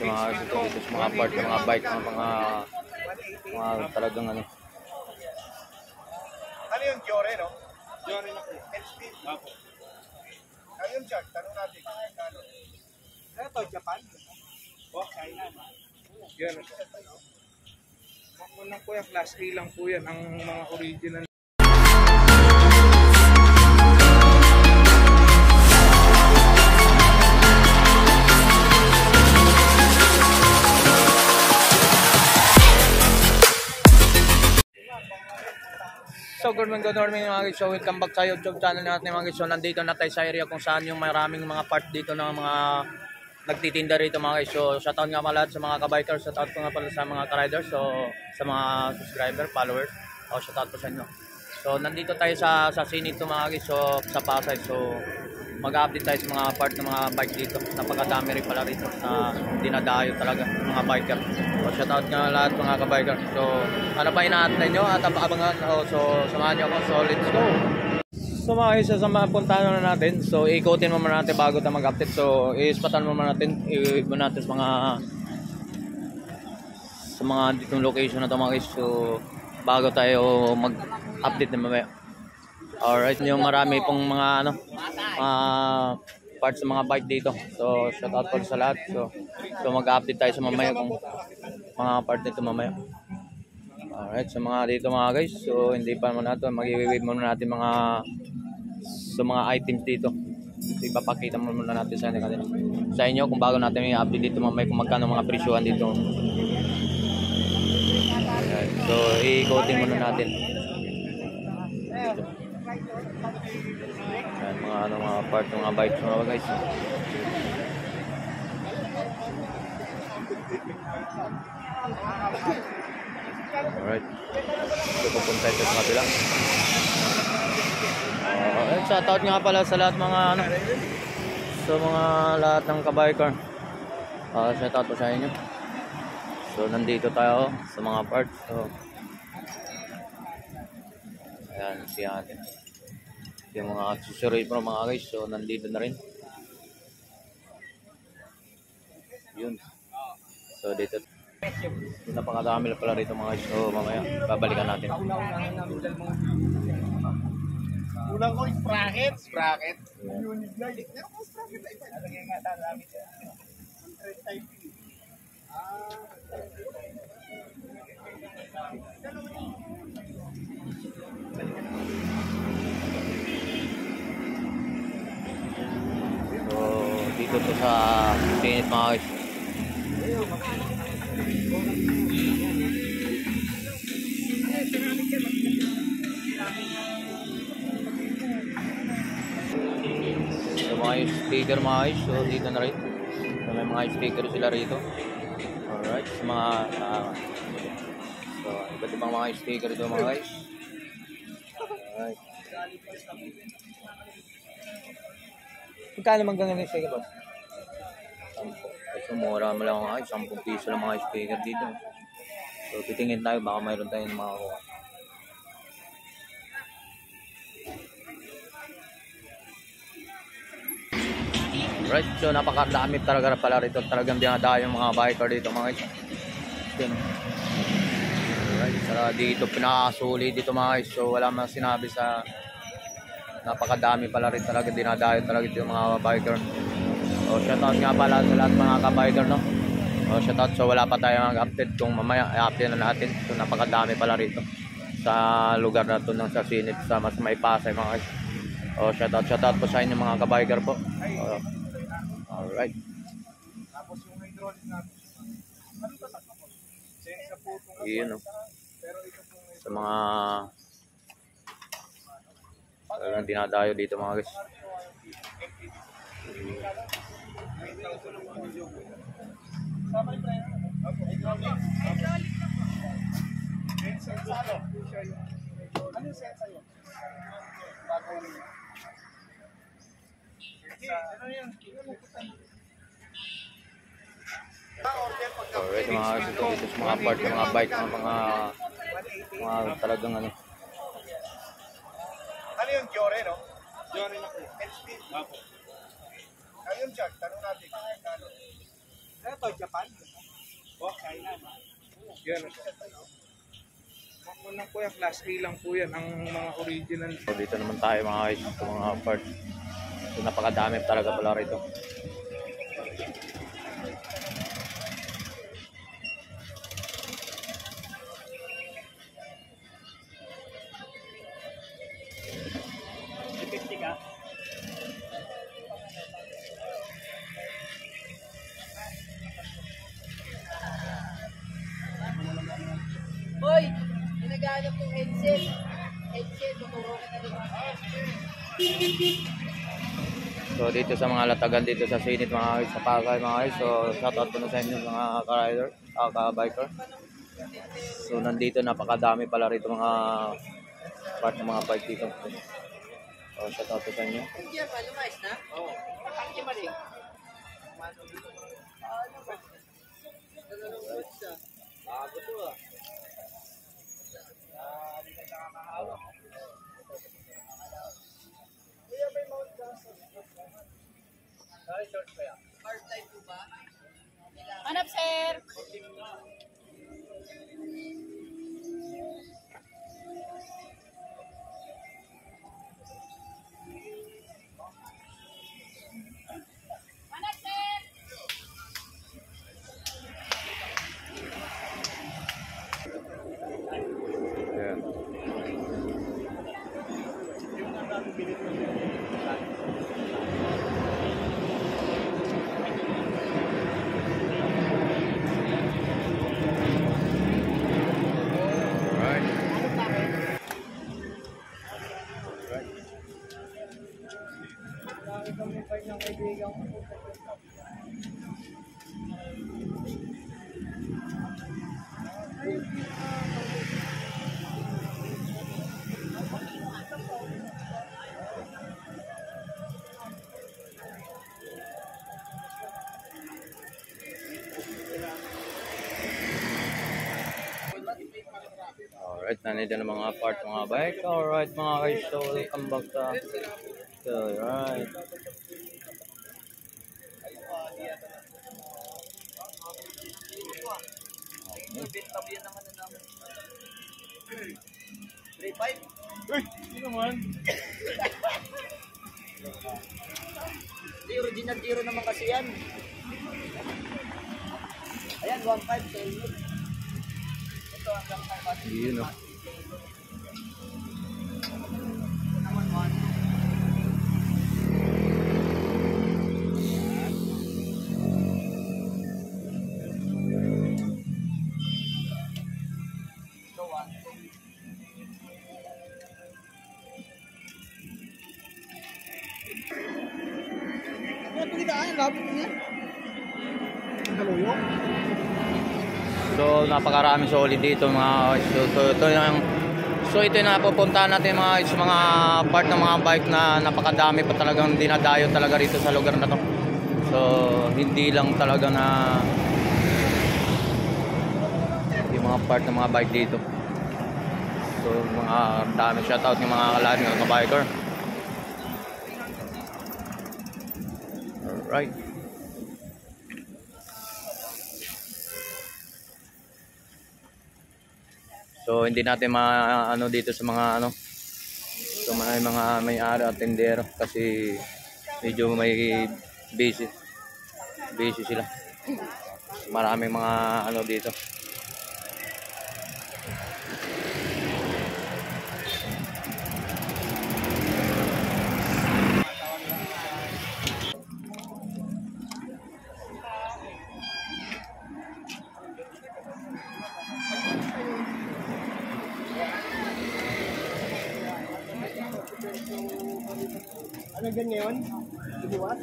guys, mga ito dito sa mga part ng mga bike, mga talagang ano. Ano yung Jore, no? Jore na po. H-Speed. Apo. Ayun siya, tanong natin. Ano to, Japan? O, China. Yan. Unang po yung class A lang po yan, ang mga original. So good morning mga guys, so welcome back sa YouTube channel natin mga guys. So nandito na tayo sa area kung saan yung maraming mga part dito ng mga nagtitinda rito mga guys. So shoutout nga pala sa mga kabikers, shoutout ko nga pala sa mga ka-riders, so sa mga subscriber, followers, shoutout po sa inyo. So nandito tayo sa Sinito mga guys, so sa Pasay. So mag-update tayo sa mga part ng mga bike dito. Napakadami rin pala rito na dinadayo talaga mga biker. So shoutout nga lahat mga ka-biker. So ano pa inaantay nyo at abangan. So samahan nyo ako. So let's go. So mga guys, sa mga puntahan na natin. So ikutin mo muna natin bago tayo mag-update. So ispatan mo muna natin. I-iba natin sa mga ditong location na ito mga guys. So bago tayo mag-update na mamaya. Alright, yung marami pong mga parts sa mga bike dito. So shout out po sa lahat. So mag-update tayo sa mamaya kung mga part nito mamaya. Alright, so mga dito mga guys. So hindi pa muna natin mag-i-wave muna natin mga items dito. Ipapakita muna natin sa inyo kung bago natin i-update dito mamaya kung magkano mga presyuhan dito. Alright, so i-coating muna natin dito. Ayan, mga part ng mga bikes mga guys. Alright, so pupunta ito sa kabila. Shoutout nga pala sa lahat mga lahat ng kabiker. Shoutout po sa inyo. So nandito tayo sa mga parts. So ayan, siya natin yung mga accessories mo mga guys. So nandito na rin yun. So dito napakadami na pala rito mga guys. So mamaya babalikan natin. Unang ko yung sprocket. Unit na. Meron ko sprocket na iba. Alagay nga namin siya. 100 type. So dito to sa Sinit mga guys. So mga speaker mga guys. So dito na rin. So may mga speaker sila rito. Alright, so mga so iba't ibang mga speaker dito mga guys. Alright. Magkano man ganun yung speaker boss? 10. So mura mo lang mga guys, 10 piso lang mga speaker dito. So titingin tayo, baka mayroon tayong makakuha. Right, so napakadami talaga pala rito. Talagang dinadayo yung mga biker dito mga guys. Right, so dito pinakasuli dito mga guys. So wala man sinabi sa napakadami pala rin talaga dinadayo talaga dito yung mga biker. So shoutout nga pala sa lahat mga ka-biker, no? So shoutout, so wala pa tayong update kung mamaya i-update na natin. So napakadami pala rito sa lugar na to ng sa Sinit, sa mas may Pasay mga guys. So shoutout po sa inyo mga ka-biker po. Alright. Tapos yung hydraulic natin. Ano tatak mo? Sensa po itong yun, no? Sa mga talagang dinadayo dito mga guys. Ano yung sensa yun? Alright mga guys, ito dito sa mga part ng mga bike ng mga talagang ano. Ano yung Jore, no? Jore na po. H-Speed. Apo. Ayun siya, tanong natin. Ito, Japan. Oh, China. Yan. Mga po yan, class A lang po yan, ang mga original. So dito naman tayo mga guys sa mga parts. So napakadami talaga pala rito. Hoy, ginagamit yung headset. Headset, tuturo ka na rin. So dito sa mga latagan dito sa Sinit mga guys, sa Pasay mga guys. So shoutout po na sa inyo mga ka-rider, ka-biker. So nandito napakadami pala rito mga part ng mga bike dito. So shoutout po sa inyo. Diyan pa, lumayas na? Oo. Diyan pa rin. Bago to ah. Part-time po ba? Hanap, sir! Hanap, sir! Yeah. Alright, nandito na mga part mga bike. Alright mga guys, so welcome back to alright. Tabihan naman na namin. 3.5? Uy, hindi naman. Di, original zero naman kasi yan. Ayan, 1.5 sa inyo. Ito hanggang 5. Yun o. Naman 1. So napakarami solid dito mga guys. So ito yung napupuntahan natin mga guys, mga part ng mga bike na napakadami pa talagang dinadayo talaga rito sa lugar na to. So hindi lang talaga na yung mga part ng mga bike dito. So mga dami shoutout ng mga kalahin ng mga biker. Alright. So hindi natin ano dito sa mga ano, so mga may-ari at tendero kasi medyo may busy sila. Maraming mga ano dito. Ano ganyan? Dibuwas?